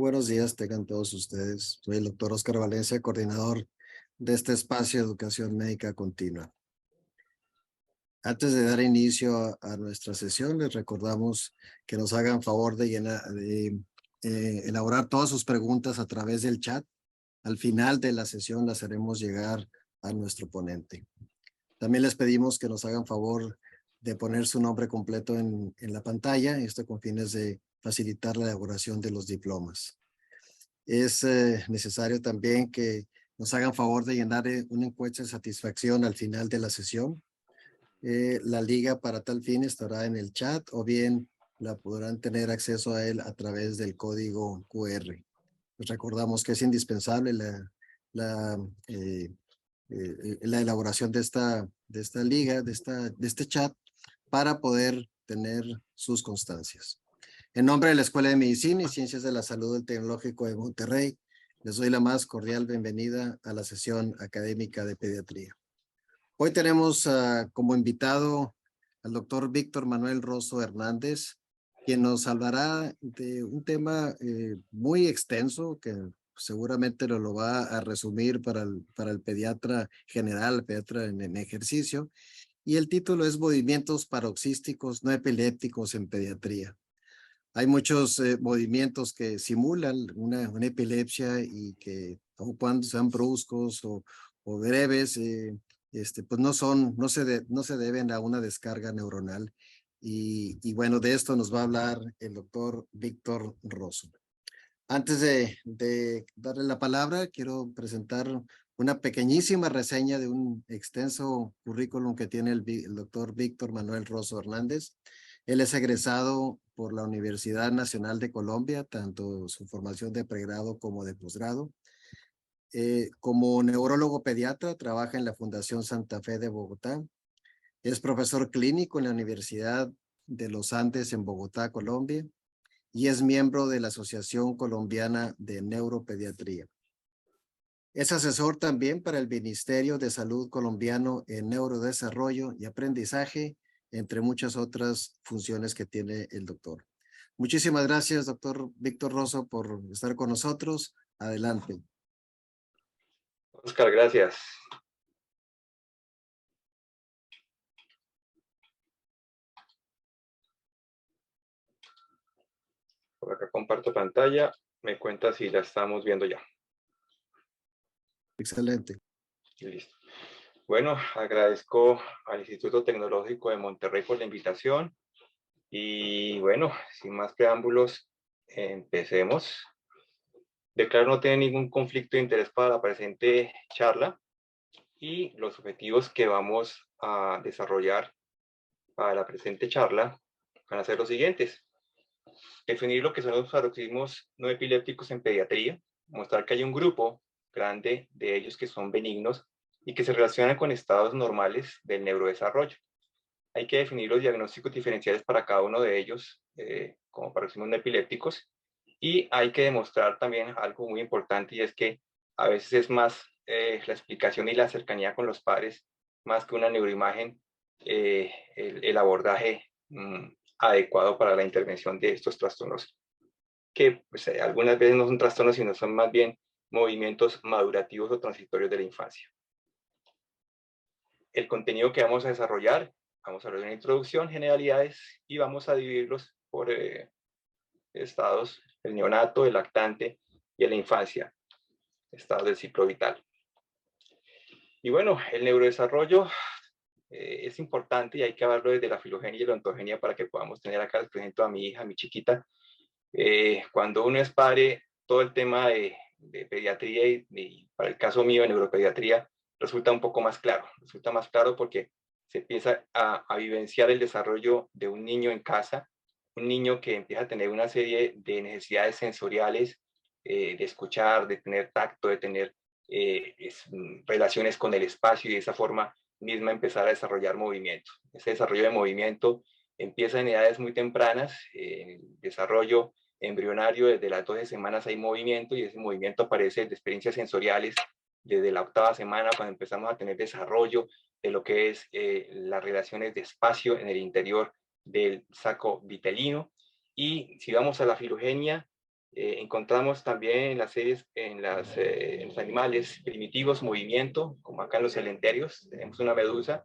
buenos días, tengan todos ustedes. Soy el doctor Oscar Valencia, coordinador de este espacio de educación médica continua. Antes de dar inicio a nuestra sesión, les recordamos que nos hagan favor de elaborar todas sus preguntas a través del chat. Al final de la sesión las haremos llegar a nuestro ponente. También les pedimos que nos hagan favor de poner su nombre completo en la pantalla, esto con fines de facilitar la elaboración de los diplomas. Es necesario también que nos hagan favor de llenar una encuesta de satisfacción al final de la sesión. La liga para tal fin estará en el chat o bien la podrán tener acceso a él a través del código QR. Les recordamos que es indispensable la, eh, la elaboración de esta liga, de este chat, para poder tener sus constancias. En nombre de la Escuela de Medicina y Ciencias de la Salud del Tecnológico de Monterrey, les doy la más cordial bienvenida a la sesión académica de pediatría. Hoy tenemos como invitado al doctor Víctor Manuel Rosso Hernández, quien nos hablará de un tema muy extenso que seguramente lo va a resumir para el pediatra general, el pediatra en ejercicio, y el título es Movimientos paroxísticos no epilépticos en pediatría. Hay muchos movimientos que simulan una epilepsia y que aun cuando sean bruscos o breves, pues no se deben a una descarga neuronal. Y bueno, de esto nos va a hablar el doctor Víctor Rosso. Antes de darle la palabra, quiero presentar una pequeñísima reseña de un extenso currículum que tiene el doctor Víctor Manuel Rosso Hernández. Él es egresado por la Universidad Nacional de Colombia, tanto su formación de pregrado como de posgrado. Como neurólogo pediatra, trabaja en la Fundación Santa Fe de Bogotá. Es profesor clínico en la Universidad de los Andes en Bogotá, Colombia, y es miembro de la Asociación Colombiana de Neuropediatría. Es asesor también para el Ministerio de Salud colombiano en neurodesarrollo y aprendizaje, entre muchas otras funciones que tiene el doctor. Muchísimas gracias, doctor Víctor Rosso, por estar con nosotros. Adelante. Oscar, gracias. Por acá comparto pantalla. Me cuenta si la estamos viendo ya. Excelente. Listo. Bueno, agradezco al Instituto Tecnológico de Monterrey por la invitación. Y bueno, sin más preámbulos, empecemos. Declaro no tener ningún conflicto de interés para la presente charla y los objetivos que vamos a desarrollar para la presente charla van a ser los siguientes. Definir lo que son los paroxismos no epilépticos en pediatría, mostrar que hay un grupo grande de ellos que son benignos y que se relacionan con estados normales del neurodesarrollo. Hay que definir los diagnósticos diferenciales para cada uno de ellos como paroxismos no epilépticos, y hay que demostrar también algo muy importante, y es que a veces es más la explicación y la cercanía con los padres más que una neuroimagen, el abordaje adecuado para la intervención de estos trastornos, que pues, algunas veces no son trastornos, sino son más bien movimientos madurativos o transitorios de la infancia. El contenido que vamos a desarrollar, vamos a hablar de una introducción, generalidades, y vamos a dividirlos por estados: el neonato, el lactante y en la infancia, estados del ciclo vital. Y bueno, el neurodesarrollo es importante y hay que hablarlo desde la filogenia y la ontogenia para que podamos tener acá. Les presento a mi hija, mi chiquita. Cuando uno es padre, todo el tema de pediatría y para el caso mío de neuropediatría resulta un poco más claro. Resulta más claro porque se empieza a vivenciar el desarrollo de un niño en casa, un niño que empieza a tener una serie de necesidades sensoriales, de escuchar, de tener tacto, de tener relaciones con el espacio, y de esa forma misma empezar a desarrollar movimiento. Ese desarrollo de movimiento empieza en edades muy tempranas. El desarrollo embrionario, desde las 12 semanas hay movimiento, y ese movimiento aparece de experiencias sensoriales desde la 8ª semana, cuando empezamos a tener desarrollo de lo que es las relaciones de espacio en el interior del saco vitelino. Y si vamos a la filogenia, Encontramos también en las series, en los animales primitivos, movimiento, como acá en los celenterios, tenemos una medusa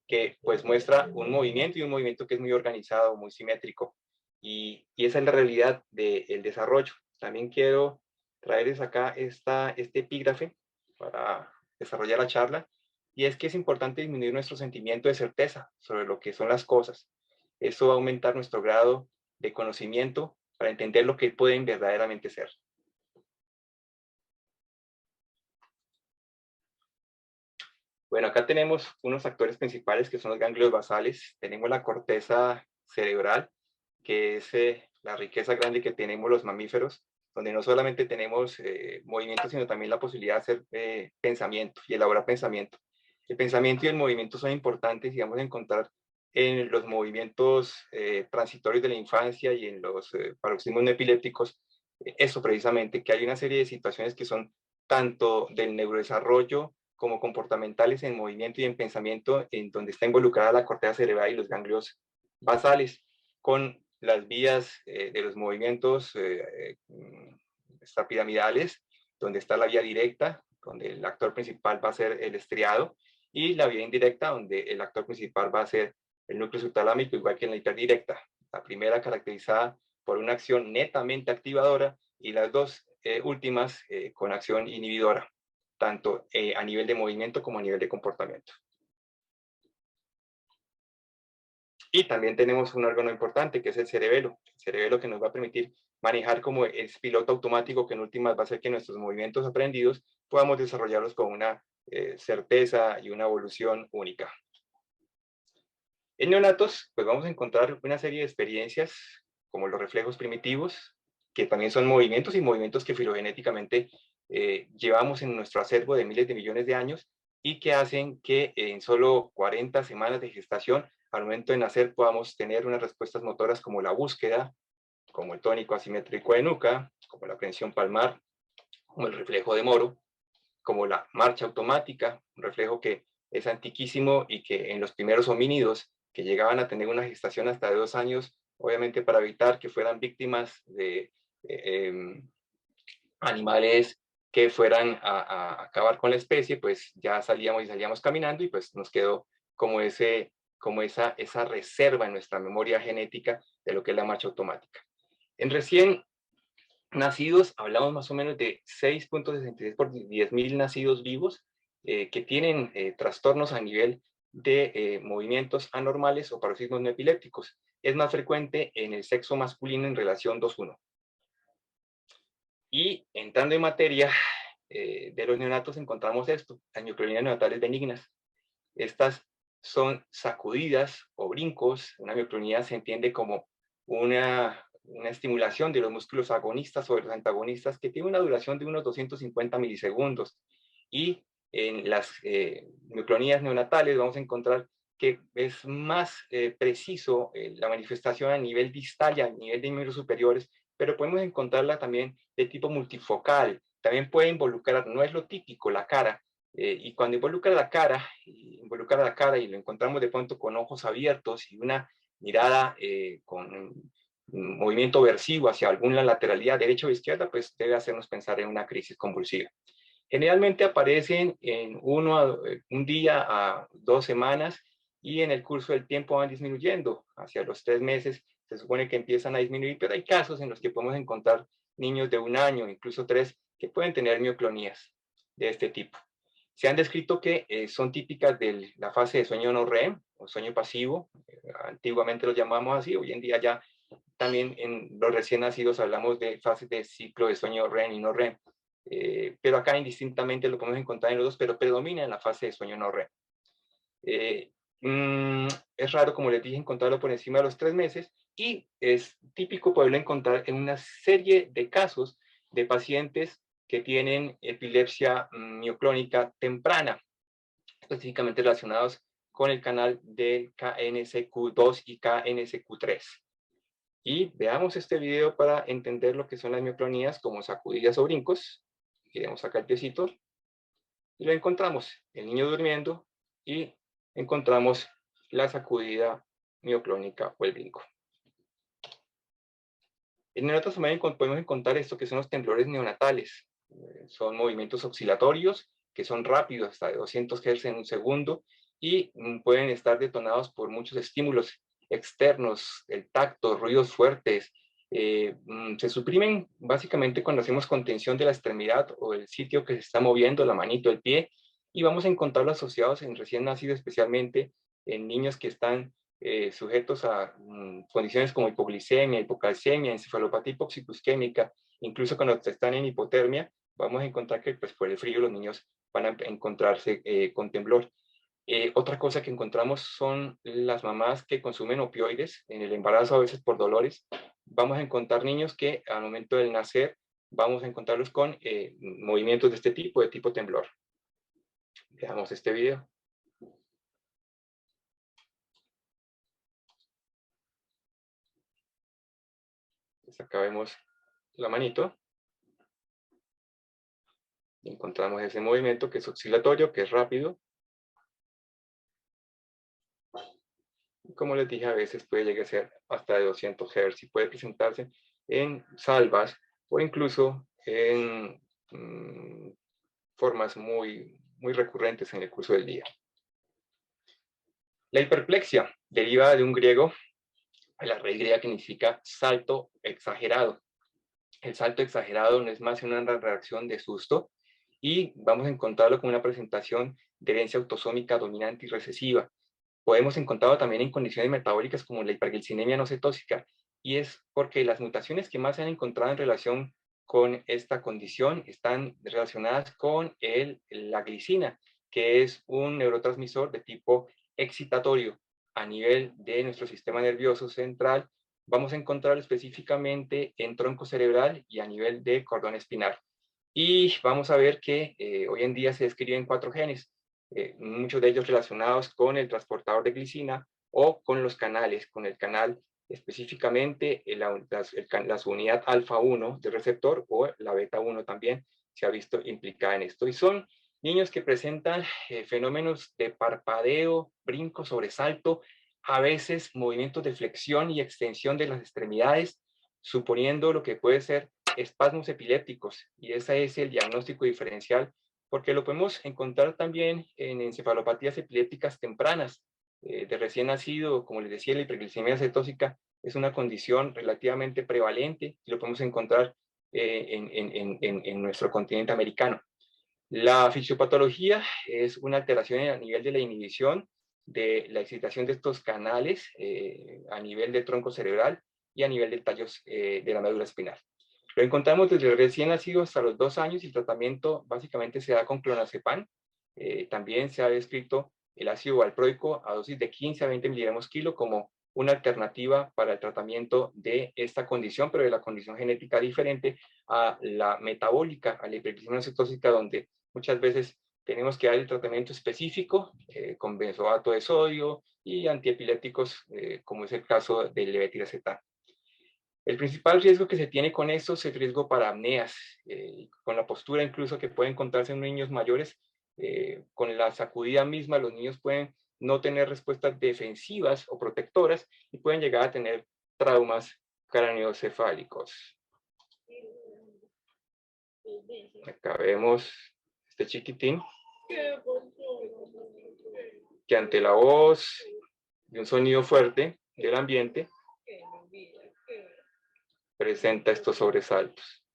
que pues muestra un movimiento y un movimiento que es muy organizado, muy simétrico. Y esa es la realidad del desarrollo. También quiero traerles acá este epígrafe para desarrollar la charla, y es que es importante disminuir nuestro sentimiento de certeza sobre lo que son las cosas. Eso va a aumentar nuestro grado de conocimiento para entender lo que pueden verdaderamente ser. Bueno, acá tenemos unos actores principales que son los ganglios basales. Tenemos la corteza cerebral, que es la riqueza grande que tenemos los mamíferos, donde no solamente tenemos movimiento, sino también la posibilidad de hacer pensamiento y elaborar pensamiento. El pensamiento y el movimiento son importantes y vamos a encontrar en los movimientos transitorios de la infancia y en los paroxismos no epilépticos, eso precisamente, que hay una serie de situaciones que son tanto del neurodesarrollo como comportamentales en movimiento y en pensamiento, en donde está involucrada la corteza cerebral y los ganglios basales, con las vías de los movimientos piramidales, donde está la vía directa, donde el actor principal va a ser el estriado, y la vía indirecta, donde el actor principal va a ser el núcleo subtalámico, igual que en la hiperdirecta. La primera caracterizada por una acción netamente activadora y las dos últimas con acción inhibidora, tanto a nivel de movimiento como a nivel de comportamiento. Y también tenemos un órgano importante que es el cerebelo que nos va a permitir manejar como es piloto automático, que en últimas va a hacer que nuestros movimientos aprendidos podamos desarrollarlos con una certeza y una evolución única. En neonatos, pues vamos a encontrar una serie de experiencias como los reflejos primitivos, que también son movimientos y movimientos que filogenéticamente llevamos en nuestro acervo de miles de millones de años y que hacen que en solo 40 semanas de gestación, al momento de nacer, podamos tener unas respuestas motoras como la búsqueda, como el tónico asimétrico de nuca, como la prensión palmar, como el reflejo de Moro, como la marcha automática, un reflejo que es antiquísimo y que en los primeros homínidos que llegaban a tener una gestación hasta de 2 años, obviamente para evitar que fueran víctimas de animales que fueran a acabar con la especie, pues ya salíamos caminando y pues nos quedó como esa reserva en nuestra memoria genética de lo que es la marcha automática. En recién nacidos, hablamos más o menos de 6.66 por 10.000 nacidos vivos que tienen trastornos a nivel de movimientos anormales o paroxismos no epilépticos. Es más frecuente en el sexo masculino en relación 2:1. Y entrando en materia de los neonatos, encontramos esto, las mioclonias neonatales benignas. Estas son sacudidas o brincos. Una mioclonía se entiende como una estimulación de los músculos agonistas sobre los antagonistas que tiene una duración de unos 250 milisegundos. Y en las mioclonías neonatales vamos a encontrar que es más preciso la manifestación a nivel distal y a nivel de miembros superiores, pero podemos encontrarla también de tipo multifocal. También puede involucrar, no es lo típico, la cara, y cuando involucra la cara y lo encontramos de pronto con ojos abiertos y una mirada con un movimiento versivo hacia alguna lateralidad, derecha o izquierda, pues debe hacernos pensar en una crisis convulsiva. Generalmente aparecen en un día a 2 semanas y en el curso del tiempo van disminuyendo. Hacia los 3 meses se supone que empiezan a disminuir, pero hay casos en los que podemos encontrar niños de 1 año, incluso 3, que pueden tener mioclonías de este tipo. Se han descrito que son típicas de la fase de sueño no REM o sueño pasivo. Antiguamente lo llamamos así, hoy en día ya también en los recién nacidos hablamos de fases de ciclo de sueño REM y no REM. Pero acá indistintamente lo podemos encontrar en los dos, pero predomina en la fase de sueño no REM. Es raro, como les dije, encontrarlo por encima de los 3 meses y es típico poderlo encontrar en una serie de casos de pacientes que tienen epilepsia mioclónica temprana, específicamente relacionados con el canal del KNSQ2 y KNSQ3. Y veamos este video para entender lo que son las mioclonías como sacudidas o brincos. Queremos sacar el piecito y lo encontramos, el niño durmiendo, y encontramos la sacudida mioclónica o el brinco. En neonatos también podemos encontrar esto que son los temblores neonatales. Son movimientos oscilatorios que son rápidos, hasta de 200 Hz en un segundo, y pueden estar detonados por muchos estímulos externos, el tacto, ruidos fuertes. Se suprimen básicamente cuando hacemos contención de la extremidad o el sitio que se está moviendo, la manito, el pie, y vamos a encontrarlos asociados en recién nacidos, especialmente en niños que están sujetos a condiciones como hipoglicemia, hipocalcemia, encefalopatía hipoxicoisquémica, incluso cuando están en hipotermia, vamos a encontrar que pues, por el frío los niños van a encontrarse con temblor. Otra cosa que encontramos son las mamás que consumen opioides en el embarazo, a veces por dolores. Vamos a encontrar niños que al momento del nacer vamos a encontrarlos con movimientos de este tipo, de tipo temblor. Veamos este video. Pues acá vemos la manito. Encontramos ese movimiento que es oscilatorio, que es rápido. Como les dije, a veces puede llegar a ser hasta de 200 Hz y puede presentarse en salvas o incluso en formas muy recurrentes en el curso del día. La hiperplexia deriva de un griego, la raíz griega que significa salto exagerado. El salto exagerado no es más que una reacción de susto y vamos a encontrarlo como una presentación de herencia autosómica dominante y recesiva. Podemos encontrarlo también en condiciones metabólicas como la hiperglicemia no cetóxica, y es porque las mutaciones que más se han encontrado en relación con esta condición están relacionadas con la glicina, que es un neurotransmisor de tipo excitatorio a nivel de nuestro sistema nervioso central. Vamos a encontrar específicamente en tronco cerebral y a nivel de cordón espinal. Y vamos a ver que hoy en día se describen 4 genes, muchos de ellos relacionados con el transportador de glicina o con los canales, con el canal específicamente la subunidad alfa 1 del receptor o la beta 1 también se ha visto implicada en esto. Y son niños que presentan fenómenos de parpadeo, brinco, sobresalto, a veces movimientos de flexión y extensión de las extremidades, suponiendo lo que puede ser espasmos epilépticos, y ese es el diagnóstico diferencial, porque lo podemos encontrar también en encefalopatías epilépticas tempranas, de recién nacido. Como les decía, la hiperglicemia cetóxica es una condición relativamente prevalente y lo podemos encontrar en nuestro continente americano. La fisiopatología es una alteración a nivel de la inhibición de la excitación de estos canales a nivel del tronco cerebral y a nivel de tallos de la médula espinal. Lo encontramos desde recién nacido hasta los 2 años y el tratamiento básicamente se da con clonazepam. También se ha descrito el ácido valproico a dosis de 15 a 20 miligramos kilo como una alternativa para el tratamiento de esta condición, pero de la condición genética diferente a la metabólica, a la hiperglicemia cetóxica, donde muchas veces tenemos que dar el tratamiento específico con benzoato de sodio y antiepilépticos, como es el caso del levetiracetam. El principal riesgo que se tiene con esto es el riesgo para apneas, con la postura incluso que pueden encontrarse en niños mayores, con la sacudida misma, los niños pueden no tener respuestas defensivas o protectoras y pueden llegar a tener traumas craneoencefálicos. Acá vemos este chiquitín que ante la voz de un sonido fuerte del ambiente presenta estos sobresaltos.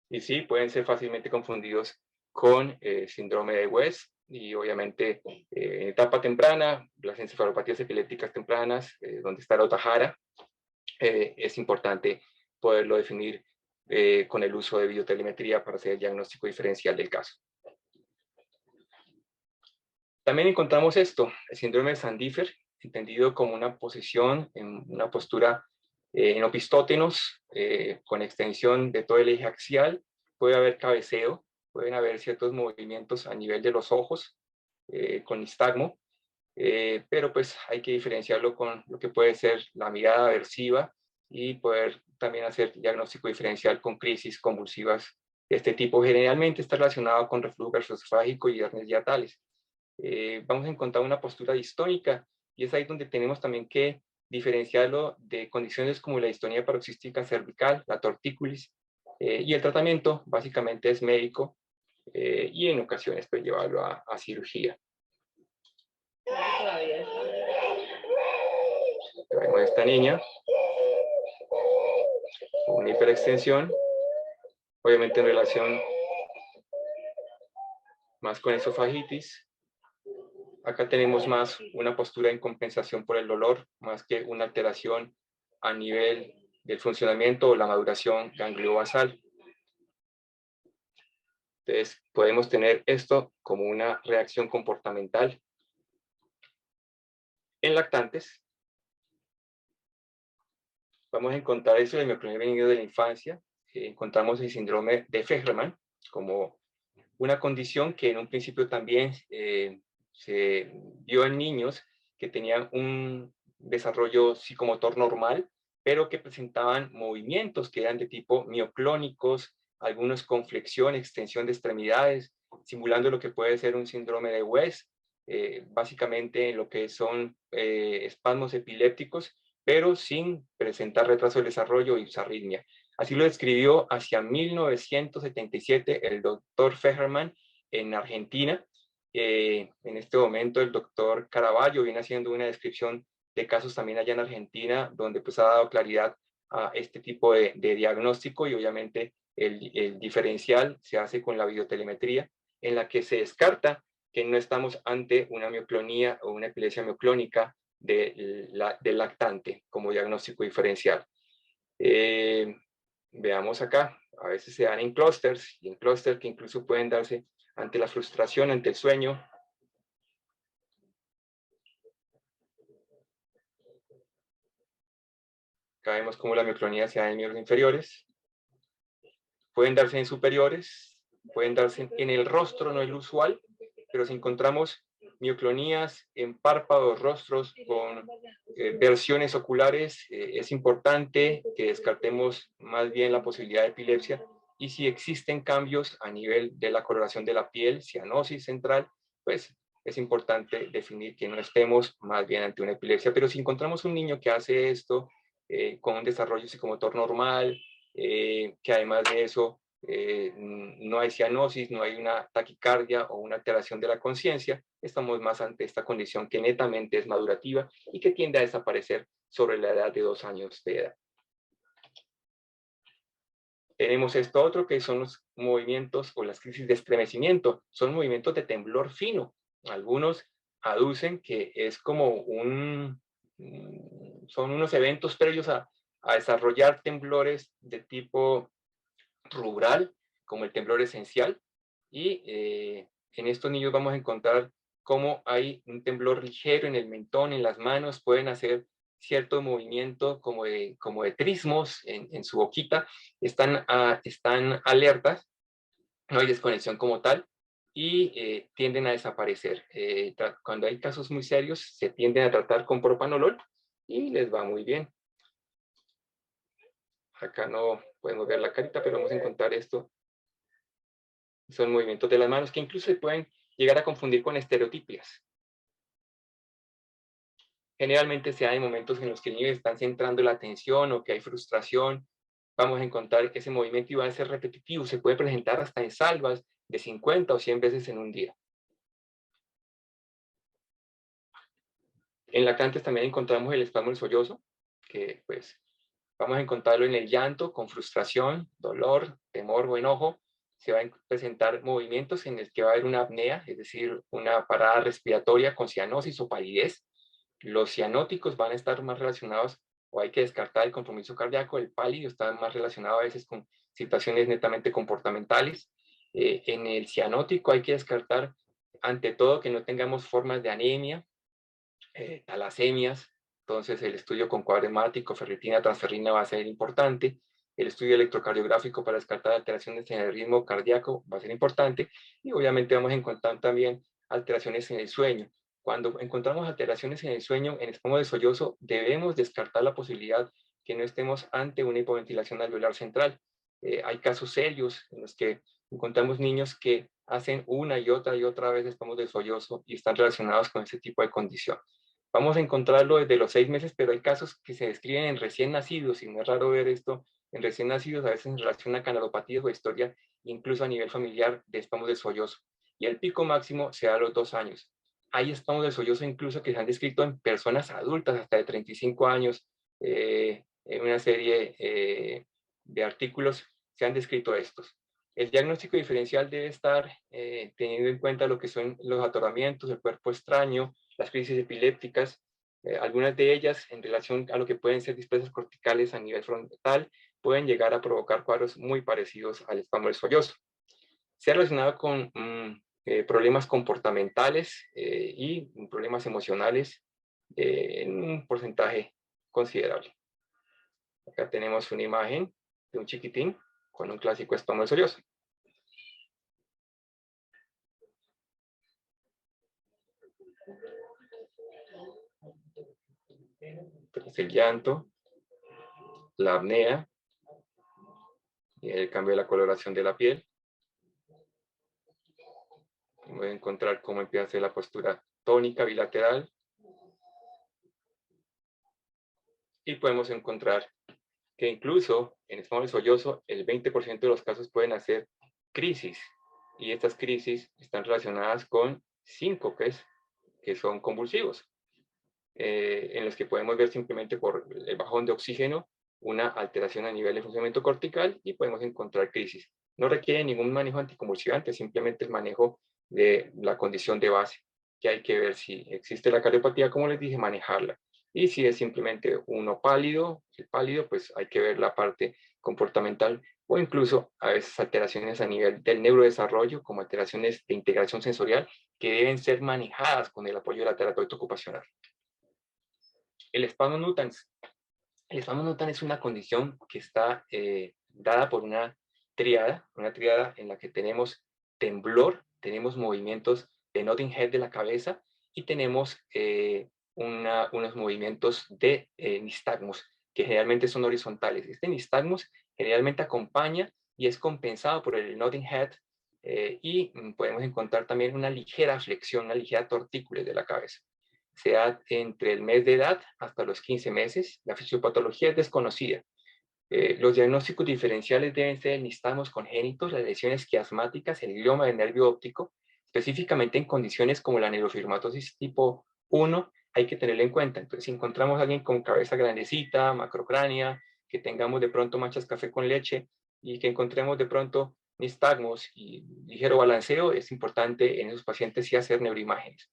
Y sí, pueden ser fácilmente confundidos con síndrome de West, y obviamente en etapa temprana, las encefalopatías epilépticas tempranas, donde está la Ohtahara, es importante poderlo definir con el uso de biotelemetría para hacer el diagnóstico diferencial del caso. También encontramos esto, el síndrome de Sandifer, entendido como una posición, en una postura en opistótenos, con extensión de todo el eje axial. Puede haber cabeceo, pueden haber ciertos movimientos a nivel de los ojos, con nistagmo, pero pues hay que diferenciarlo con lo que puede ser la mirada aversiva y poder también hacer diagnóstico diferencial con crisis convulsivas de este tipo. Generalmente está relacionado con reflujo gastroesofágico y hernias diatales. Vamos a encontrar una postura distónica, y es ahí donde tenemos también que diferenciarlo de condiciones como la distonía paroxística cervical, la tortícolis, y el tratamiento básicamente es médico y en ocasiones pues llevarlo a cirugía. Vemos a esta niña con una hiperextensión, obviamente en relación más con esofagitis. Acá tenemos más una postura en compensación por el dolor, más que una alteración a nivel del funcionamiento o la maduración gangliobasal. Entonces, podemos tener esto como una reacción comportamental. En lactantes, vamos a encontrar eso de mioplonía venido de la infancia. Encontramos el síndrome de Fehrman como una condición que en un principio también se vio en niños que tenían un desarrollo psicomotor normal, pero que presentaban movimientos que eran de tipo mioclónicos, algunos con flexión, extensión de extremidades, simulando lo que puede ser un síndrome de West, básicamente lo que son espasmos epilépticos, pero sin presentar retraso del desarrollo y arritmia. Así lo describió hacia 1977 el doctor Fehrman en Argentina. En este momento el doctor Caraballo viene haciendo una descripción de casos también allá en Argentina, donde pues ha dado claridad a este tipo de diagnóstico y obviamente el diferencial se hace con la videotelemetría, en la que se descarta que no estamos ante una mioclonía o una epilepsia mioclónica del lactante como diagnóstico diferencial. Veamos acá, a veces se dan en clústeres y en clústeres que incluso pueden darse ante la frustración, ante el sueño. Acá vemos cómo la mioclonía se da en miembros inferiores. Pueden darse en superiores, pueden darse en el rostro, no es lo usual, pero si encontramos mioclonías en párpados, rostros con versiones oculares, es importante que descartemos más bien la posibilidad de epilepsia. Y si existen cambios a nivel de la coloración de la piel, cianosis central, pues es importante definir que no estemos más bien ante una epilepsia. Pero si encontramos un niño que hace esto con un desarrollo psicomotor normal, que además de eso no hay cianosis, no hay una taquicardia o una alteración de la conciencia, estamos más ante esta condición que netamente es madurativa y que tiende a desaparecer sobre la edad de 2 años de edad. Tenemos esto otro que son los movimientos o las crisis de estremecimiento, son movimientos de temblor fino. Algunos aducen que es como son unos eventos previos a desarrollar temblores de tipo rural, como el temblor esencial, y en estos niños vamos a encontrar cómo hay un temblor ligero en el mentón, en las manos, pueden hacer cierto movimiento como de trismos en su boquita, están alertas, no hay desconexión como tal, y tienden a desaparecer. Cuando hay casos muy serios, se tienden a tratar con propanolol y les va muy bien. Acá no podemos ver la carita, pero vamos a encontrar esto. Son movimientos de las manos que incluso se pueden llegar a confundir con estereotipias. Generalmente se da en momentos en los que el niño está centrando la atención o que hay frustración. Vamos a encontrar que ese movimiento iba a ser repetitivo, se puede presentar hasta en salvas de 50 o 100 veces en un día. En lactantes también encontramos el espasmo del sollozo, que pues vamos a encontrarlo en el llanto, con frustración, dolor, temor o enojo. Se van a presentar movimientos en el que va a haber una apnea, es decir, una parada respiratoria con cianosis o palidez. Los cianóticos van a estar más relacionados, o hay que descartar el compromiso cardíaco, el pálido está más relacionado a veces con situaciones netamente comportamentales. En el cianótico hay que descartar, ante todo, que no tengamos formas de anemia, talasemias. Entonces el estudio con cuadro hemático, ferritina, transferrina va a ser importante. El estudio electrocardiográfico para descartar alteraciones en el ritmo cardíaco va a ser importante. Y obviamente vamos a encontrar también alteraciones en el sueño. Cuando encontramos alteraciones en el sueño, en espasmo de sollozo, debemos descartar la posibilidad que no estemos ante una hipoventilación alveolar central. Hay casos serios en los que encontramos niños que hacen una y otra vez espasmos de sollozo y están relacionados con ese tipo de condición. Vamos a encontrarlo desde los 6 meses, pero hay casos que se describen en recién nacidos, y no es raro ver esto en recién nacidos, a veces en relación a canalopatías o historia, incluso a nivel familiar, de espasmos del sollozo. Y el pico máximo se da a los 2 años. Hay espasmos del sollozo incluso que se han descrito en personas adultas, hasta de 35 años, en una serie de artículos se han descrito estos. El diagnóstico diferencial debe estar teniendo en cuenta lo que son los atoramientos, el cuerpo extraño, las crisis epilépticas, algunas de ellas en relación a lo que pueden ser displasias corticales a nivel frontal, pueden llegar a provocar cuadros muy parecidos al espasmo del sollozo. Se ha relacionado con problemas comportamentales y problemas emocionales en un porcentaje considerable. Acá tenemos una imagen de un chiquitín con un clásico espasmo del sollozo. Entonces, el llanto, la apnea y el cambio de la coloración de la piel. Voy a encontrar cómo empieza a ser la postura tónica bilateral. Y podemos encontrar que incluso en espasmo del sollozo el 20% de los casos pueden hacer crisis. Y estas crisis están relacionadas con síncopes que son convulsivos, en los que podemos ver simplemente por el bajón de oxígeno una alteración a nivel de funcionamiento cortical y podemos encontrar crisis. No requiere ningún manejo anticonvulsivante, simplemente el manejo de la condición de base, que hay que ver si existe la cardiopatía, como les dije, manejarla. Y si es simplemente uno pálido, el pálido, pues hay que ver la parte comportamental o incluso a veces alteraciones a nivel del neurodesarrollo, como alteraciones de integración sensorial, que deben ser manejadas con el apoyo de la terapeuta ocupacional. El espasmo nutans. El espasmo nutans es una condición que está dada por una tríada en la que tenemos temblor, tenemos movimientos de nodding head de la cabeza y tenemos unos movimientos de nistagmus, que generalmente son horizontales. Este nistagmus generalmente acompaña y es compensado por el nodding head y podemos encontrar también una ligera flexión, una ligera tortícolis de la cabeza. Se da entre el mes de edad hasta los 15 meses. La fisiopatología es desconocida. Los diagnósticos diferenciales deben ser el nistagmus congénitos, las lesiones quiasmáticas, el glioma del nervio óptico, específicamente en condiciones como la neurofibromatosis tipo 1, hay que tenerlo en cuenta. Entonces, si encontramos a alguien con cabeza grandecita, macrocránea, que tengamos de pronto manchas café con leche y que encontremos de pronto nistagmus y ligero balanceo, es importante en esos pacientes sí hacer neuroimágenes.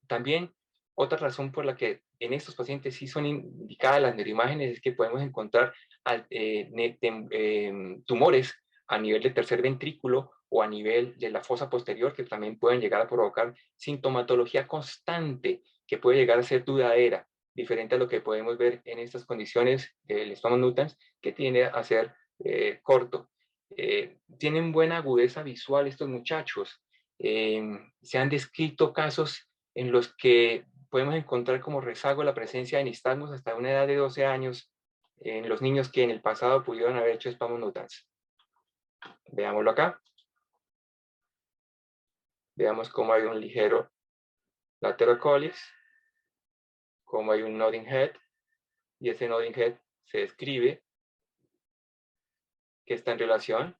También otra razón por la que en estos pacientes sí son indicadas las neuroimágenes es que podemos encontrar tumores a nivel del tercer ventrículo o a nivel de la fosa posterior que también pueden llegar a provocar sintomatología constante que puede llegar a ser duradera, diferente a lo que podemos ver en estas condiciones del espasmo nutans, que tiende a ser corto. Tienen buena agudeza visual estos muchachos. Se han descrito casos en los que podemos encontrar como rezago la presencia de nistagmus hasta una edad de 12 años en los niños que en el pasado pudieron haber hecho espasmo nutans. Veámoslo acá. Veamos cómo hay un ligero laterocollis, cómo hay un nodding head, y ese nodding head se describe que está en relación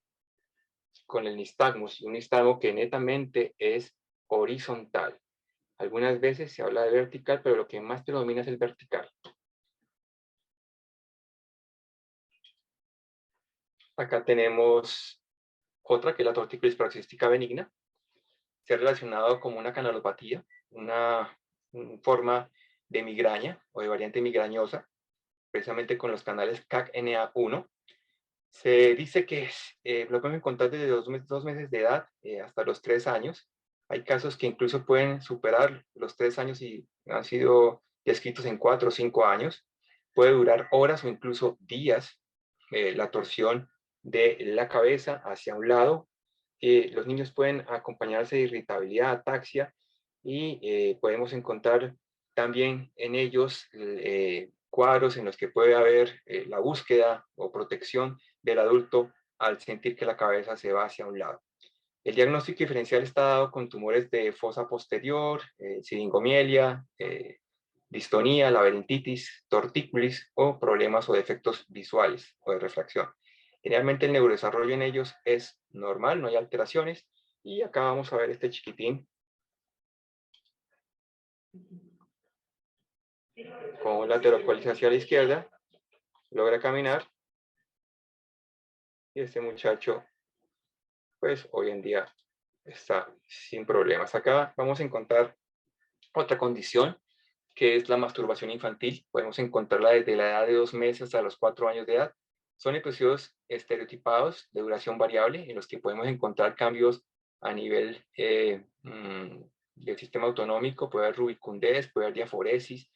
con el nistagmus, y un nistagmo que netamente es horizontal. Algunas veces se habla de vertical, pero lo que más predomina es el vertical. Acá tenemos otra que es la tortícolis paroxística benigna. Se ha relacionado como una canalopatía, una forma de migraña o de variante migrañosa, precisamente con los canales CAC-NA1. Se dice que lo podemos encontrar desde 2 meses de edad hasta los 3 años. Hay casos que incluso pueden superar los 3 años y han sido descritos en 4 o 5 años. Puede durar horas o incluso días la torsión de la cabeza hacia un lado. Los niños pueden acompañarse de irritabilidad, ataxia, y podemos encontrar también en ellos cuadros en los que puede haber la búsqueda o protección del adulto al sentir que la cabeza se va hacia un lado. El diagnóstico diferencial está dado con tumores de fosa posterior, siringomielia, distonía, laberintitis, tortícolis o problemas o defectos visuales o de refracción. Generalmente el neurodesarrollo en ellos es normal, no hay alteraciones. Y acá vamos a ver este chiquitín con laterocolización hacia la izquierda, logra caminar. Y este muchacho, pues hoy en día está sin problemas. Acá vamos a encontrar otra condición, que es la masturbación infantil. Podemos encontrarla desde la edad de 2 meses hasta los 4 años de edad. Son episodios estereotipados de duración variable en los que podemos encontrar cambios a nivel del sistema autonómico. Puede haber rubicundez, puede haber diaforesis.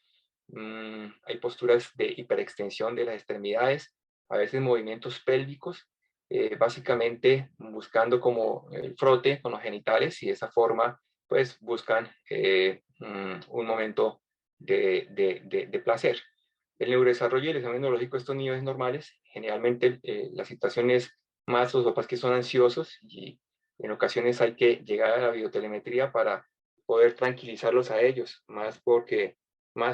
Hay posturas de hiperextensión de las extremidades, a veces movimientos pélvicos, básicamente buscando como el frote con los genitales, y de esa forma pues buscan un momento de placer. El neurodesarrollo y el examen neurológico de estos niños normales, generalmente la situación es más los papás que son ansiosos, y en ocasiones hay que llegar a la videotelemetría para poder tranquilizarlos a ellos, más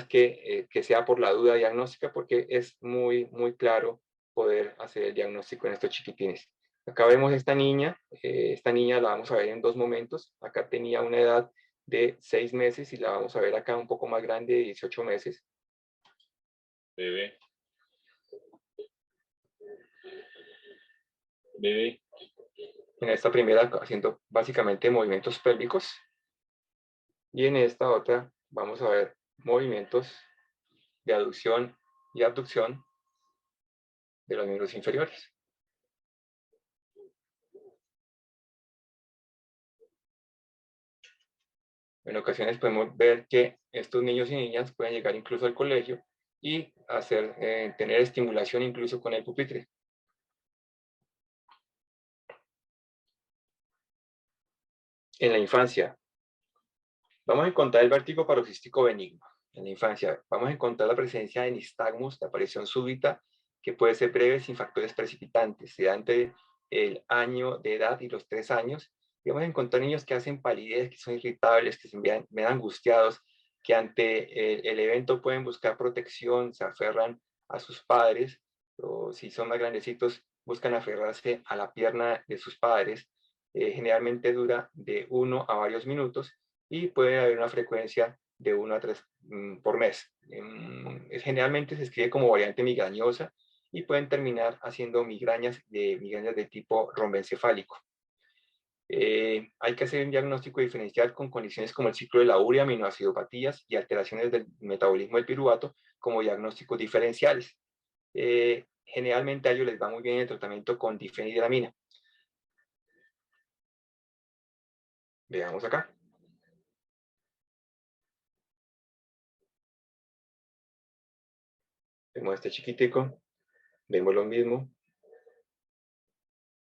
que sea por la duda diagnóstica, porque es muy, muy claro poder hacer el diagnóstico en estos chiquitines. Acá vemos esta niña la vamos a ver en 2 momentos. Acá tenía una edad de 6 meses y la vamos a ver acá un poco más grande, de 18 meses. Bebé. Bebé. En esta primera haciendo básicamente movimientos pélvicos, y en esta otra vamos a ver movimientos de aducción y abducción de los miembros inferiores. En ocasiones podemos ver que estos niños y niñas pueden llegar incluso al colegio y tener estimulación incluso con el pupitre. En la infancia, vamos a encontrar el vértigo paroxístico benigno. En la infancia, vamos a encontrar la presencia de nistagmus, de aparición súbita, que puede ser breve sin factores precipitantes. Se da entre el año de edad y los 3 años. Y vamos a encontrar niños que hacen palidez, que son irritables, que se ven angustiados, que ante el evento pueden buscar protección, se aferran a sus padres, o si son más grandecitos, buscan aferrarse a la pierna de sus padres. Generalmente dura de 1 a varios minutos, y puede haber una frecuencia de 1 a 3 por mes. Generalmente se escribe como variante migrañosa, y pueden terminar haciendo migrañas de tipo romboencefálico. Hay que hacer un diagnóstico diferencial con condiciones como el ciclo de la urea, aminoacidopatías y alteraciones del metabolismo del piruvato como diagnósticos diferenciales. Generalmente a ellos les va muy bien el tratamiento con difenhidramina. Veamos acá. Vemos este chiquitico, vemos lo mismo,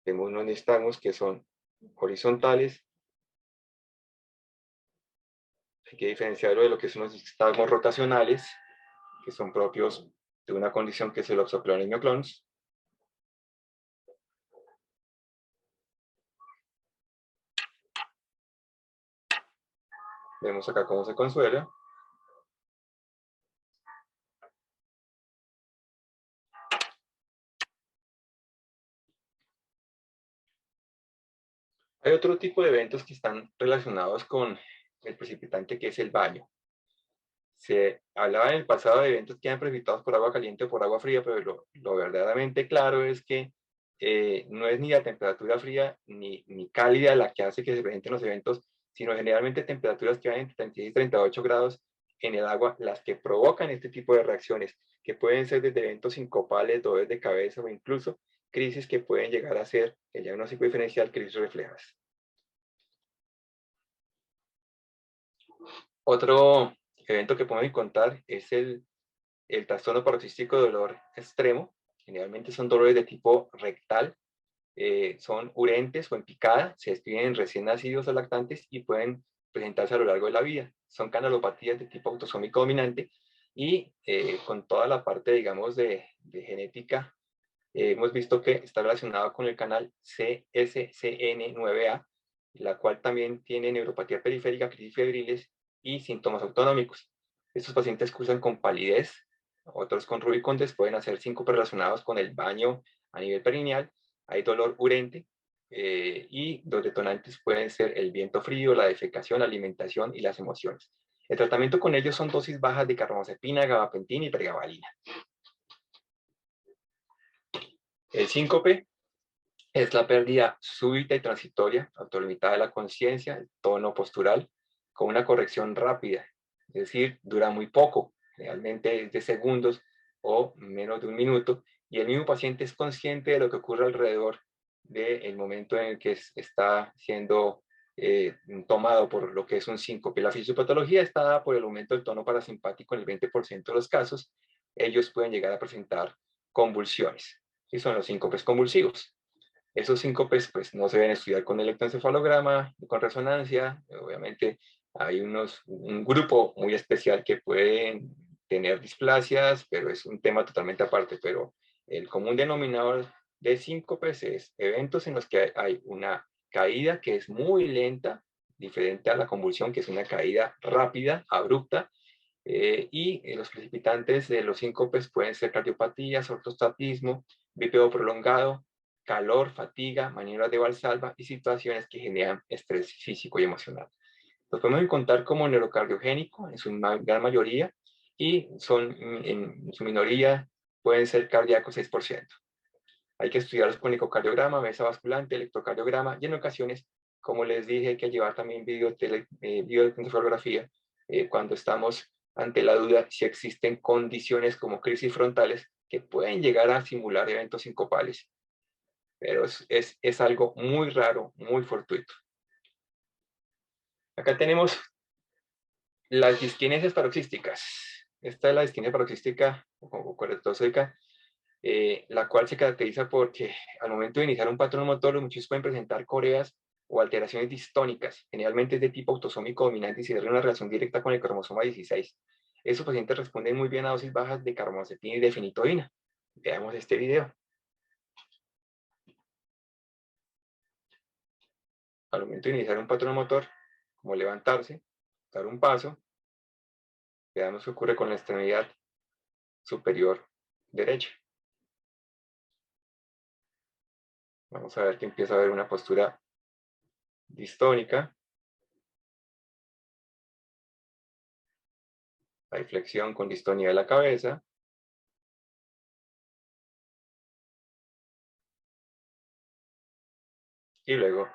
vemos unos nistagmus que son horizontales. Hay que diferenciarlo de lo que son los nistagmus rotacionales, que son propios de una condición que es el oxoclonimio clons. Vemos acá cómo se consuela. Hay otro tipo de eventos que están relacionados con el precipitante, que es el baño. Se hablaba en el pasado de eventos que eran precipitados por agua caliente o por agua fría, pero lo verdaderamente claro es que no es ni la temperatura fría ni cálida la que hace que se presenten los eventos, sino generalmente temperaturas que van entre 36 y 38 grados en el agua las que provocan este tipo de reacciones, que pueden ser desde eventos sincopales, dolores de cabeza o incluso crisis que pueden llegar a ser el diagnóstico diferencial, crisis reflejas. Otro evento que podemos encontrar es el trastorno paroxístico de dolor extremo. Generalmente son dolores de tipo rectal, son urentes o en picada, se describen en recién nacidos o lactantes y pueden presentarse a lo largo de la vida. Son canalopatías de tipo autosómico dominante, y con toda la parte, digamos, de genética, hemos visto que está relacionado con el canal CSCN9A, la cual también tiene neuropatía periférica, crisis febriles y síntomas autonómicos. Estos pacientes cursan con palidez, otros con rubicondes, pueden hacer síncopes relacionados con el baño a nivel perineal, hay dolor urente, y los detonantes pueden ser el viento frío, la defecación, la alimentación y las emociones. El tratamiento con ellos son dosis bajas de carbamazepina, gabapentina y pregabalina. El síncope es la pérdida súbita y transitoria, autolimitada de la conciencia, el tono postural, con una corrección rápida, es decir, dura muy poco, realmente es de segundos o menos de un minuto, y el mismo paciente es consciente de lo que ocurre alrededor del momento en el que está siendo tomado por lo que es un síncope. La fisiopatología está dada por el aumento del tono parasimpático en el 20% de los casos. Ellos pueden llegar a presentar convulsiones, y son los síncopes convulsivos. Esos síncopes pues no se deben estudiar con electroencefalograma ni con resonancia. Obviamente hay un grupo muy especial que pueden tener displasias, pero es un tema totalmente aparte. Pero el común denominador de síncopes es eventos en los que hay una caída que es muy lenta, diferente a la convulsión, que es una caída rápida, abrupta, y los precipitantes de los síncopes pueden ser cardiopatías, ortostatismo, vipeo prolongado, calor, fatiga, maniobras de Valsalva y situaciones que generan estrés físico y emocional. Los podemos encontrar como neurocardiogénico en su gran mayoría y en su minoría pueden ser cardíacos 6%. Hay que estudiarlos con ecocardiograma, mesa basculante, electrocardiograma y en ocasiones, como les dije, hay que llevar también videoencefalografía cuando estamos ante la duda si existen condiciones como crisis frontales que pueden llegar a simular eventos sincopales, pero es algo muy raro, muy fortuito. Acá tenemos las disquinesias paroxísticas. Esta es la disquinesia paroxística o correctozoica, la cual se caracteriza porque al momento de iniciar un patrón motor, los muchachos pueden presentar coreas o alteraciones distónicas. Generalmente es de tipo autosómico dominante y se da una relación directa con el cromosoma 16. Esos pacientes responden muy bien a dosis bajas de carbamazepina y de fenitoína. Veamos este video. Al momento de iniciar un patrón motor, como levantarse, dar un paso, veamos qué ocurre con la extremidad superior derecha. Vamos a ver que empieza a haber una postura distónica. Hay flexión con distonía de la cabeza. Y luego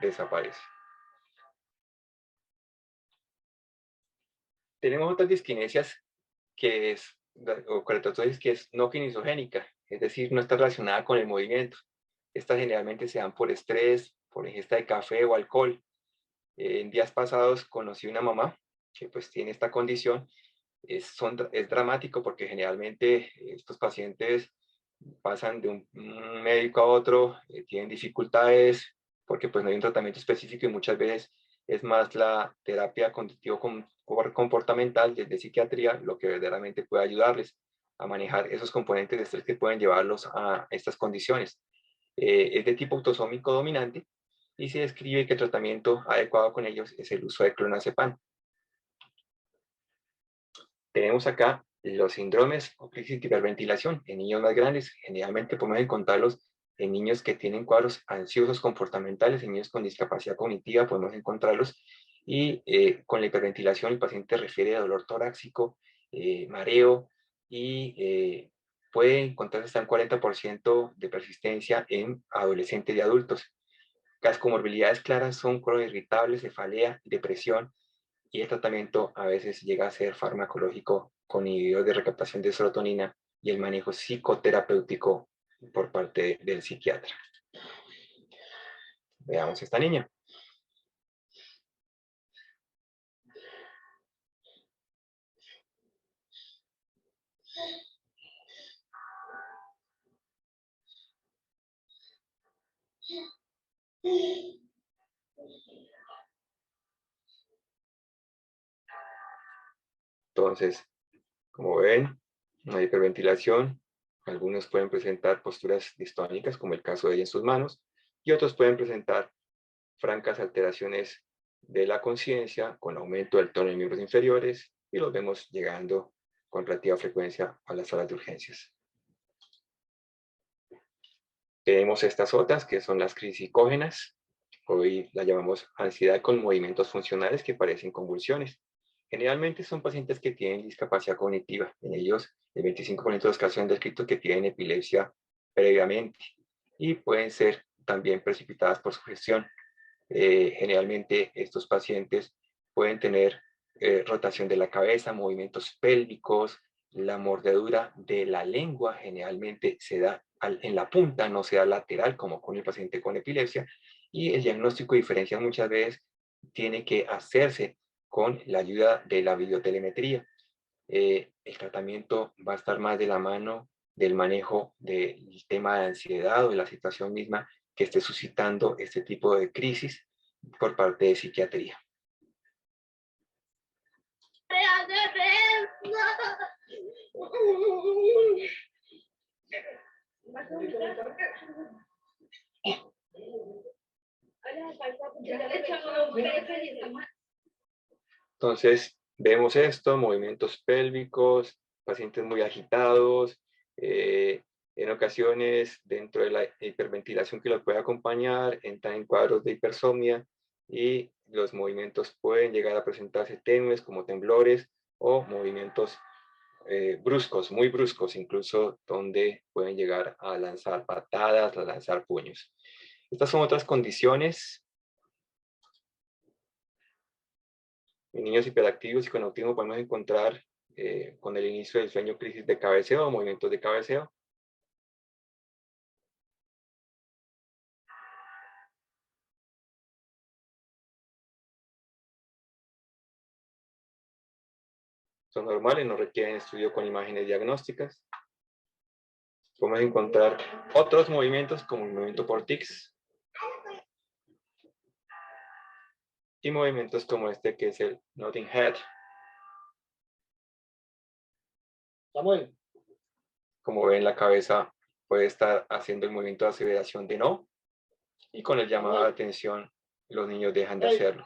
desaparece. Tenemos otras disquinesias que es, o correctosis que es no kinesogénica, es decir, no está relacionada con el movimiento. Estas generalmente se dan por estrés, por ingesta de café o alcohol. En días pasados conocí una mamá que pues tiene esta condición. Es dramático porque generalmente estos pacientes pasan de un médico a otro, tienen dificultades porque pues no hay un tratamiento específico y muchas veces es más la terapia cognitivo-comportamental desde psiquiatría lo que verdaderamente puede ayudarles a manejar esos componentes de estrés que pueden llevarlos a estas condiciones. Es de tipo autosómico dominante y se describe que el tratamiento adecuado con ellos es el uso de clonazepam. Tenemos acá los síndromes o crisis de hiperventilación en niños más grandes. Generalmente podemos encontrarlos en niños que tienen cuadros ansiosos comportamentales, en niños con discapacidad cognitiva podemos encontrarlos. Y con la hiperventilación el paciente refiere a dolor torácico, mareo y puede encontrarse hasta un 40% de persistencia en adolescentes y adultos. Las comorbilidades claras son colon irritable, cefalea, depresión, y el tratamiento a veces llega a ser farmacológico con inhibidores de recaptación de serotonina y el manejo psicoterapéutico por parte del psiquiatra. Veamos esta niña. Entonces, como ven, no hay hiperventilación. Algunos pueden presentar posturas distónicas, como el caso de ella en sus manos, y otros pueden presentar francas alteraciones de la conciencia con aumento del tono de miembros inferiores y los vemos llegando con relativa frecuencia a las salas de urgencias. Tenemos estas otras que son las crisis psicógenas. Hoy las llamamos ansiedad con movimientos funcionales que parecen convulsiones. Generalmente son pacientes que tienen discapacidad cognitiva. En ellos, el 25% de los casos han descrito que tienen epilepsia previamente y pueden ser también precipitadas por sugestión. Generalmente estos pacientes pueden tener rotación de la cabeza, movimientos pélvicos, la mordedura de la lengua generalmente se da en la punta, no se da lateral como con el paciente con epilepsia, y el diagnóstico de diferencia muchas veces tiene que hacerse con la ayuda de la videotelemetría. El tratamiento va a estar más de la mano del manejo del tema de ansiedad o de la situación misma que esté suscitando este tipo de crisis por parte de psiquiatría. Entonces, vemos esto, movimientos pélvicos, pacientes muy agitados, en ocasiones dentro de la hiperventilación que los puede acompañar, entran en cuadros de hipersomnia y los movimientos pueden llegar a presentarse tenues como temblores o movimientos bruscos, muy bruscos, incluso donde pueden llegar a lanzar patadas, a lanzar puños. Estas son otras condiciones. En niños hiperactivos y con autismo podemos encontrar con el inicio del sueño crisis de cabeceo o movimientos de cabeceo. Son normales, no requieren estudio con imágenes diagnósticas. Podemos encontrar otros movimientos como el movimiento por tics y movimientos como este que es el nodding head. Samuel. Como ven, la cabeza puede estar haciendo el movimiento de aseveración de no, y con el llamado de atención los niños dejan de hacerlo.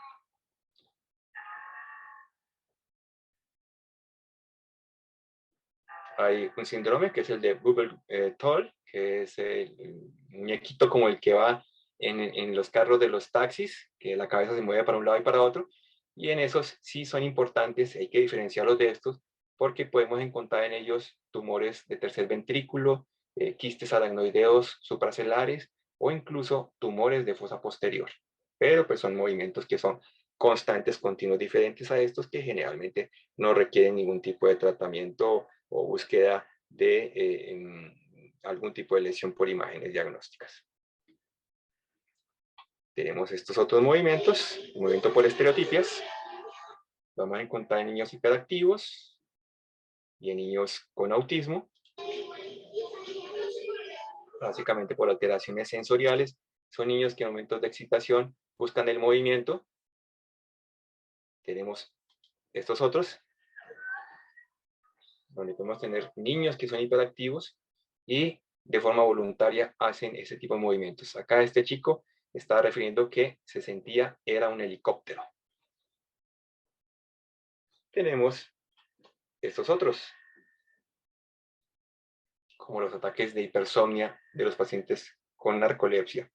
Hay un síndrome que es el de Bubble-Toll, que es el muñequito como el que va en los carros de los taxis, que la cabeza se mueve para un lado y para otro, y en esos sí son importantes, hay que diferenciarlos de estos, porque podemos encontrar en ellos tumores de tercer ventrículo, quistes aracnoideos supracelares o incluso tumores de fosa posterior. Pero pues son movimientos que son constantes, continuos, diferentes a estos que generalmente no requieren ningún tipo de tratamiento o búsqueda de algún tipo de lesión por imágenes diagnósticas. Tenemos estos otros movimientos, el movimiento por estereotipias. Vamos a encontrar en niños hiperactivos y en niños con autismo. Básicamente por alteraciones sensoriales. Son niños que en momentos de excitación buscan el movimiento. Tenemos estos otros, donde podemos tener niños que son hiperactivos y de forma voluntaria hacen ese tipo de movimientos. Acá este chico estaba refiriendo que se sentía era un helicóptero. Tenemos estos otros, como los ataques de hipersomnia de los pacientes con narcolepsia,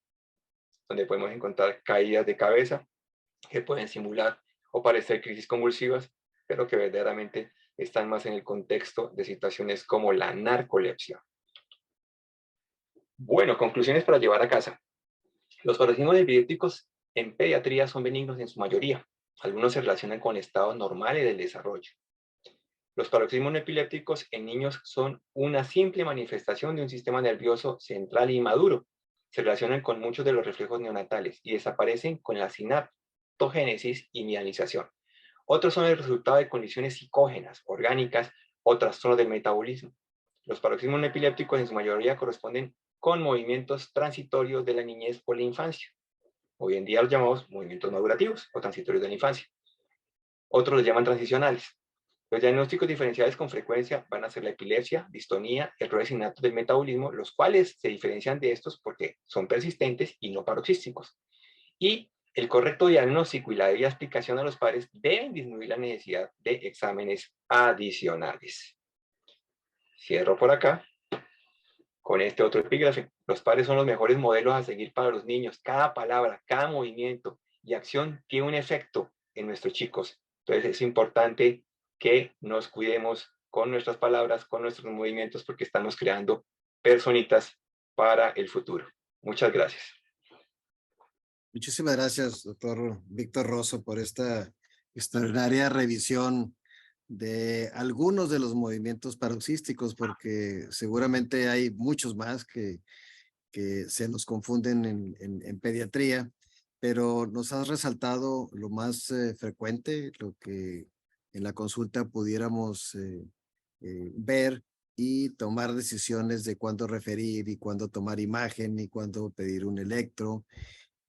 donde podemos encontrar caídas de cabeza que pueden simular o parecer crisis convulsivas, pero que verdaderamente están más en el contexto de situaciones como la narcolepsia. Bueno, conclusiones para llevar a casa. Los paroxismos epilépticos en pediatría son benignos en su mayoría. Algunos se relacionan con estados normales del desarrollo. Los paroxismos epilépticos en niños son una simple manifestación de un sistema nervioso central inmaduro. Se relacionan con muchos de los reflejos neonatales y desaparecen con la sinaptogénesis y mielinización. Otros son el resultado de condiciones psicógenas, orgánicas o trastornos del metabolismo. Los paroxismos epilépticos en su mayoría corresponden con movimientos transitorios de la niñez o la infancia. Hoy en día los llamamos movimientos madurativos o transitorios de la infancia. Otros los llaman transicionales. Los diagnósticos diferenciales con frecuencia van a ser la epilepsia, distonía, errores innatos del metabolismo, los cuales se diferencian de estos porque son persistentes y no paroxísticos. Y El correcto diagnóstico y la debida explicación a los padres deben disminuir la necesidad de exámenes adicionales. Cierro por acá con este otro epígrafe. Los padres son los mejores modelos a seguir para los niños. Cada palabra, cada movimiento y acción tiene un efecto en nuestros chicos. Entonces es importante que nos cuidemos con nuestras palabras, con nuestros movimientos, porque estamos creando personitas para el futuro. Muchas gracias. Muchísimas gracias, doctor Víctor Rosso, por esta extraordinaria revisión de algunos de los movimientos paroxísticos, porque seguramente hay muchos más que se nos confunden en pediatría, pero nos has resaltado lo más frecuente, lo que en la consulta pudiéramos ver y tomar decisiones de cuándo referir y cuándo tomar imagen y cuándo pedir un electro.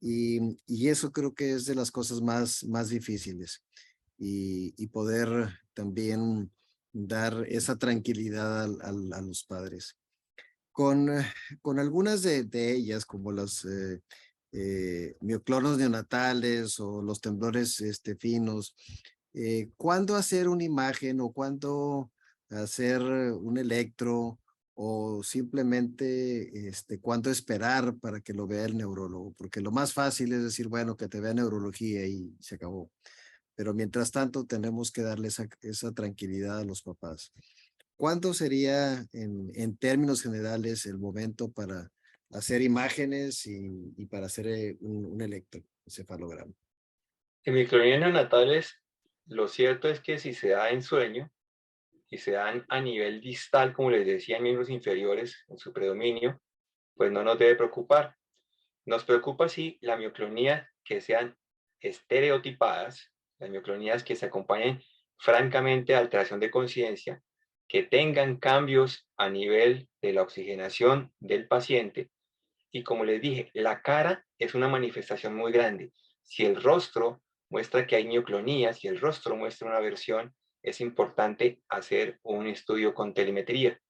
Y eso creo que es de las cosas más difíciles y poder también dar esa tranquilidad a los padres. Con algunas de ellas, como los mioclonos neonatales o los temblores finos, ¿cuándo hacer una imagen o cuándo hacer un electro o simplemente cuándo esperar para que lo vea el neurólogo? Porque lo más fácil es decir, bueno, que te vea neurología y se acabó. Pero mientras tanto tenemos que darle esa tranquilidad a los papás. ¿Cuándo sería en términos generales el momento para hacer imágenes y para hacer un electroencefalograma? En micronías neonatales, lo cierto es que si se da en sueño y se dan a nivel distal, como les decía, en miembros inferiores, en su predominio, pues no nos debe preocupar. Nos preocupa si la mioclonía que sean estereotipadas, las mioclonías que se acompañen francamente a alteración de conciencia, que tengan cambios a nivel de la oxigenación del paciente. Y como les dije, la cara es una manifestación muy grande. Si el rostro muestra que hay mioclonía, si el rostro muestra una versión, es importante hacer un estudio con telemetría.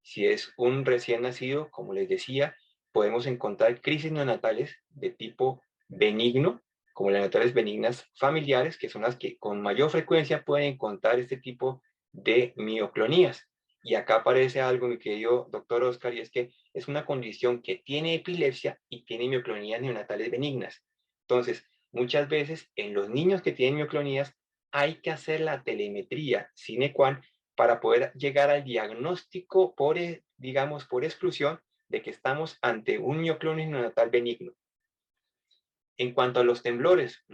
Si es un recién nacido, como les decía, podemos encontrar crisis neonatales de tipo benigno, como las neonatales benignas familiares, que son las que con mayor frecuencia pueden encontrar este tipo de mioclonías. Y acá aparece algo, mi querido doctor Oscar, y es que es una condición que tiene epilepsia y tiene mioclonías neonatales benignas. Entonces, muchas veces en los niños que tienen mioclonías hay que hacer la telemetría sine qua non para poder llegar al diagnóstico por, digamos, por exclusión de que estamos ante un mioclonus neonatal benigno. En cuanto a los temblores,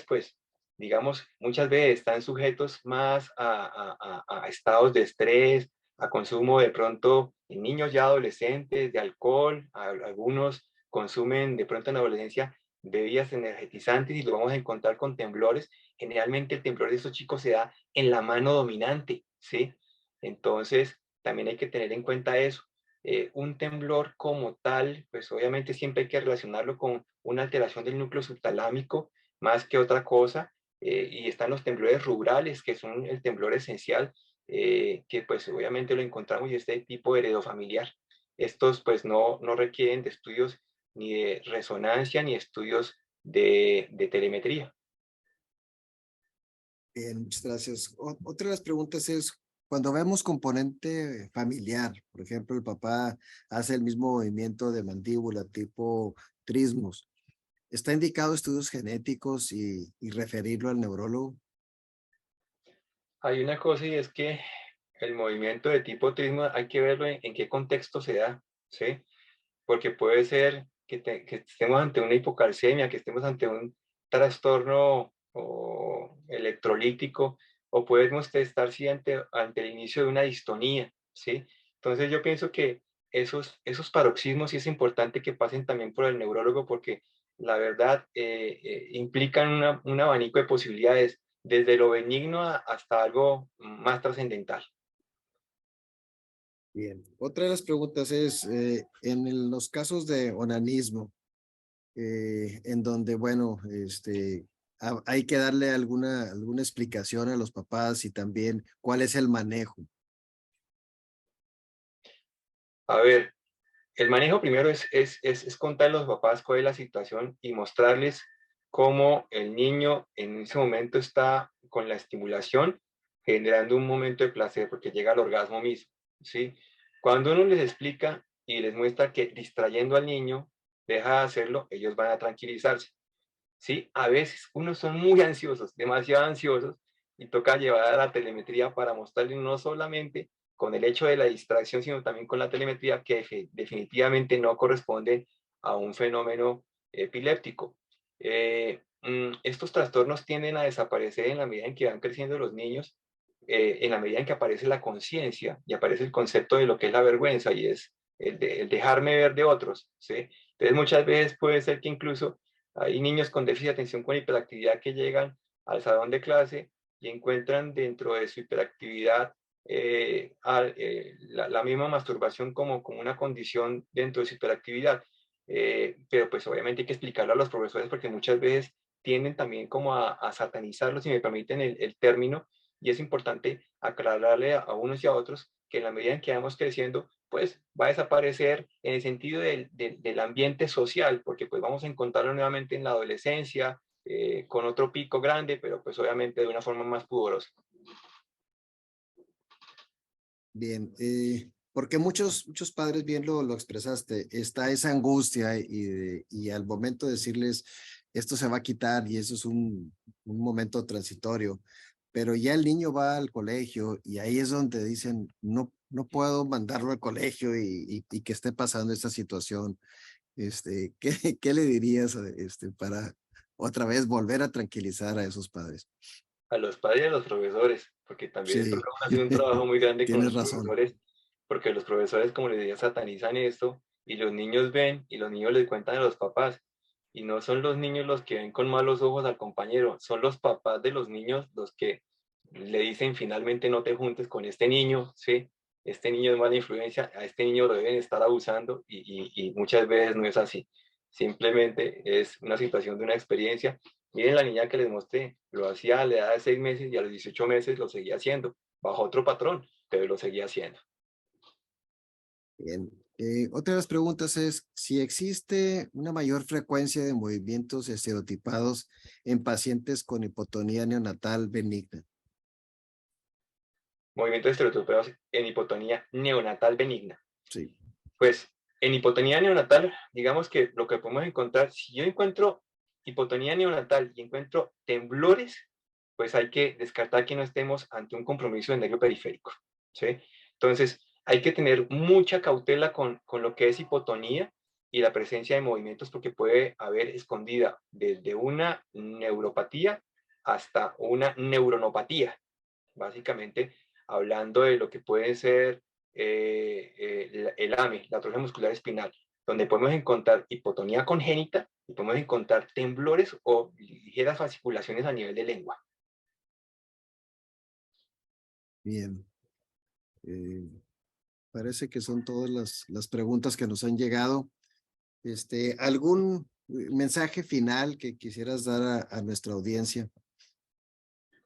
pues, digamos, muchas veces están sujetos más a estados de estrés, a consumo de pronto en niños ya adolescentes de alcohol, algunos consumen de pronto en la adolescencia bebidas energetizantes y lo vamos a encontrar con temblores. Generalmente el temblor de estos chicos se da en la mano dominante, ¿sí? Entonces, también hay que tener en cuenta eso. Un temblor como tal, pues obviamente siempre hay que relacionarlo con una alteración del núcleo subtalámico más que otra cosa, y están los temblores rurales, que son el temblor esencial, que pues obviamente lo encontramos y este tipo heredofamiliar. Estos pues no requieren de estudios ni de resonancia ni estudios de telemetría. Bien, muchas gracias. Otra de las preguntas es, cuando vemos componente familiar, por ejemplo, el papá hace el mismo movimiento de mandíbula tipo trismus, ¿está indicado estudios genéticos y referirlo al neurólogo? Hay una cosa y es que el movimiento de tipo trismo hay que verlo en qué contexto se da, ¿sí? Porque puede ser que estemos ante una hipocalcemia, que estemos ante un trastorno electrolítico, o podemos estar sí, ante el inicio de una distonía, ¿sí? Entonces yo pienso que esos paroxismos sí es importante que pasen también por el neurólogo porque la verdad implican un abanico de posibilidades, desde lo benigno hasta algo más trascendental. Bien. Otra de las preguntas es, en los casos de onanismo, en donde, bueno, hay que darle alguna explicación a los papás y también cuál es el manejo. A ver, el manejo primero es contarle a los papás cuál es la situación y mostrarles cómo el niño en ese momento está con la estimulación generando un momento de placer porque llega al orgasmo mismo, ¿sí? Cuando uno les explica y les muestra que distrayendo al niño deja de hacerlo, ellos van a tranquilizarse, ¿sí? A veces unos son muy ansiosos, demasiado ansiosos, y toca llevar a la telemetría para mostrarles no solamente con el hecho de la distracción, sino también con la telemetría que definitivamente no corresponde a un fenómeno epiléptico. Estos trastornos tienden a desaparecer en la medida en que van creciendo los niños, en la medida en que aparece la conciencia y aparece el concepto de lo que es la vergüenza y es el dejarme ver de otros, ¿sí? Entonces muchas veces puede ser que incluso hay niños con déficit de atención con hiperactividad que llegan al salón de clase y encuentran dentro de su hiperactividad la misma masturbación como una condición dentro de su hiperactividad. Pero pues obviamente hay que explicarlo a los profesores porque muchas veces tienden también como a satanizarlos, si me permiten el término, y es importante aclararle a unos y a otros que en la medida en que vamos creciendo, pues va a desaparecer en el sentido del ambiente social, porque pues vamos a encontrarlo nuevamente en la adolescencia, con otro pico grande, pero pues obviamente de una forma más pudorosa. Bien, porque muchos padres, bien lo expresaste, está esa angustia y al momento de decirles esto se va a quitar y eso es un momento transitorio, pero ya el niño va al colegio y ahí es donde dicen, no puedo mandarlo al colegio y que esté pasando esta situación. ¿Qué le dirías para otra vez volver a tranquilizar a esos padres? A los padres y a los profesores, porque también Sí, toca hacer un trabajo muy grande con tienes los razón. profesores, porque los profesores, como les decía, satanizan esto y los niños ven y los niños les cuentan a los papás. Y no son los niños los que ven con malos ojos al compañero, son los papás de los niños los que le dicen finalmente no te juntes con este niño, ¿sí? Este niño es mala influencia, a este niño lo deben estar abusando y muchas veces no es así. Simplemente es una situación de una experiencia. Miren la niña que les mostré, lo hacía a la edad de 6 meses y a los 18 meses lo seguía haciendo, bajo otro patrón, pero lo seguía haciendo. Bien. Otra de las preguntas es si existe una mayor frecuencia de movimientos estereotipados en pacientes con hipotonía neonatal benigna. Movimientos estereotipados en hipotonía neonatal benigna. Sí. Pues en hipotonía neonatal, digamos que lo que podemos encontrar, si yo encuentro hipotonía neonatal y encuentro temblores, pues hay que descartar que no estemos ante un compromiso del nervio periférico, ¿sí? Entonces, hay que tener mucha cautela con lo que es hipotonía y la presencia de movimientos porque puede haber escondida desde una neuropatía hasta una neuronopatía, básicamente hablando de lo que puede ser el AME, la atrofia muscular espinal, donde podemos encontrar hipotonía congénita y podemos encontrar temblores o ligeras fasciculaciones a nivel de lengua. Bien. Eh, Parece que son todas las preguntas que nos han llegado. ¿Algún mensaje final que quisieras dar a nuestra audiencia?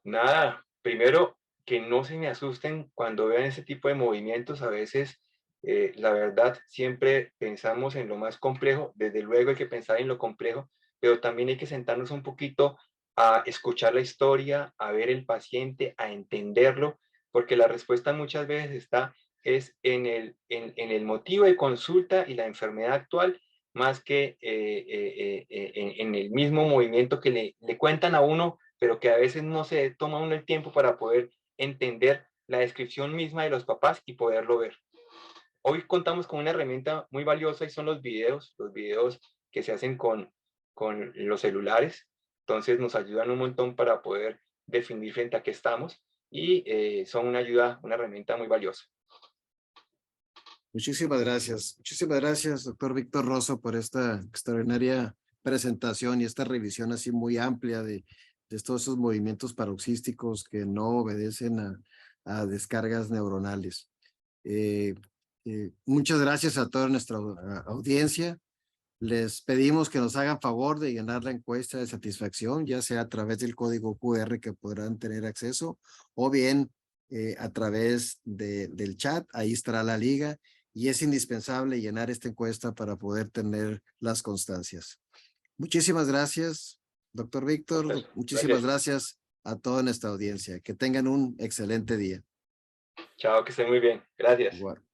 Nada, primero que no se me asusten cuando vean ese tipo de movimientos. A veces, la verdad, siempre pensamos en lo más complejo. Desde luego hay que pensar en lo complejo, pero también hay que sentarnos un poquito a escuchar la historia, a ver el paciente, a entenderlo, porque la respuesta muchas veces es en el motivo de consulta y la enfermedad actual, más que en el mismo movimiento que le cuentan a uno, pero que a veces no se toma uno el tiempo para poder entender la descripción misma de los papás y poderlo ver. Hoy contamos con una herramienta muy valiosa y son los videos que se hacen con los celulares. Entonces nos ayudan un montón para poder definir frente a qué estamos y son una ayuda, una herramienta muy valiosa. Muchísimas gracias. Muchísimas gracias, doctor Víctor Rosso, por esta extraordinaria presentación y esta revisión así muy amplia de todos esos movimientos paroxísticos que no obedecen a descargas neuronales. Muchas gracias a toda nuestra audiencia. Les pedimos que nos hagan favor de llenar la encuesta de satisfacción, ya sea a través del código QR que podrán tener acceso o bien a través del chat. Ahí estará la liga y es indispensable llenar esta encuesta para poder tener las constancias. Muchísimas gracias Doctor Víctor, Gracias. muchísimas gracias a toda nuestra audiencia. Que tengan un excelente día. Chao, que estén muy bien. Gracias. Igual.